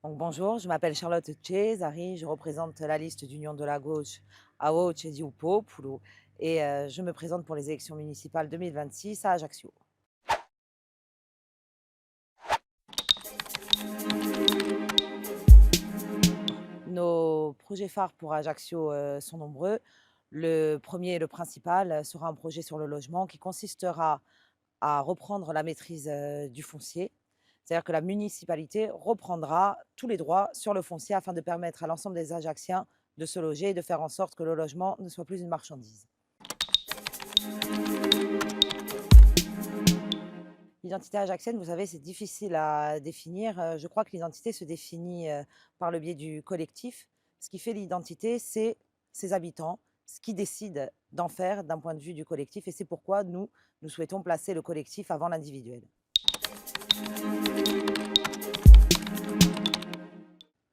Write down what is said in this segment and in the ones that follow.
Donc, bonjour, je m'appelle Charlotte Cesari, je représente la liste d'Union de la gauche Aoce di Popolo et je me présente pour les élections municipales 2026 à Ajaccio. Nos projets phares pour Ajaccio sont nombreux. Le premier et le principal sera un projet sur le logement qui consistera à reprendre la maîtrise du foncier. C'est-à-dire que la municipalité reprendra tous les droits sur le foncier afin de permettre à l'ensemble des Ajacciens de se loger et de faire en sorte que le logement ne soit plus une marchandise. L'identité ajaccienne, vous savez, c'est difficile à définir. Je crois que l'identité se définit par le biais du collectif. Ce qui fait l'identité, c'est ses habitants, ce qui décide d'en faire d'un point de vue du collectif. Et c'est pourquoi nous souhaitons placer le collectif avant l'individuel.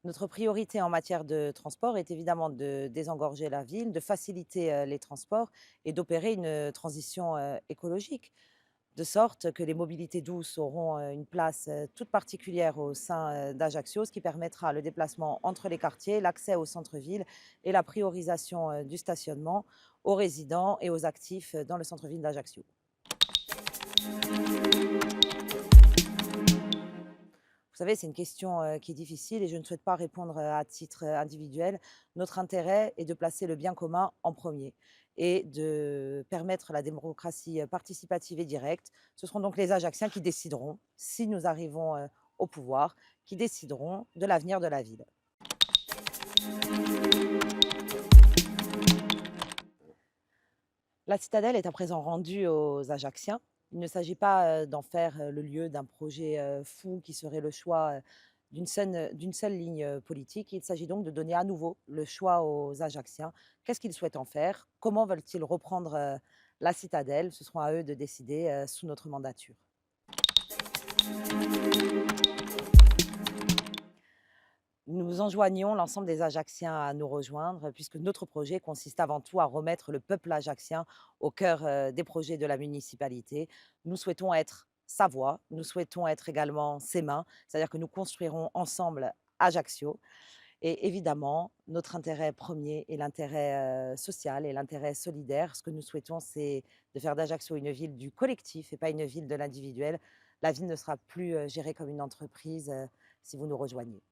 Notre priorité en matière de transport est évidemment de désengorger la ville, de faciliter les transports et d'opérer une transition écologique, de sorte que les mobilités douces auront une place toute particulière au sein d'Ajaccio, ce qui permettra le déplacement entre les quartiers, l'accès au centre-ville et la priorisation du stationnement aux résidents et aux actifs dans le centre-ville d'Ajaccio. Vous savez, c'est une question qui est difficile et je ne souhaite pas répondre à titre individuel. Notre intérêt est de placer le bien commun en premier et de permettre la démocratie participative et directe. Ce seront donc les Ajacciens qui décideront, si nous arrivons au pouvoir, qui décideront de l'avenir de la ville. La citadelle est à présent rendue aux Ajacciens. Il ne s'agit pas d'en faire le lieu d'un projet fou qui serait le choix d'une seule ligne politique. Il s'agit donc de donner à nouveau le choix aux Ajacciens. Qu'est-ce qu'ils souhaitent en faire? Comment veulent-ils reprendre la citadelle? Ce sera à eux de décider sous notre mandature. Nous enjoignons l'ensemble des Ajacciens à nous rejoindre, puisque notre projet consiste avant tout à remettre le peuple ajaccien au cœur des projets de la municipalité. Nous souhaitons être sa voix, nous souhaitons être également ses mains, c'est-à-dire que nous construirons ensemble Ajaccio. Et évidemment, notre intérêt premier est l'intérêt social et l'intérêt solidaire. Ce que nous souhaitons, c'est de faire d'Ajaccio une ville du collectif et pas une ville de l'individuel. La ville ne sera plus gérée comme une entreprise si vous nous rejoignez.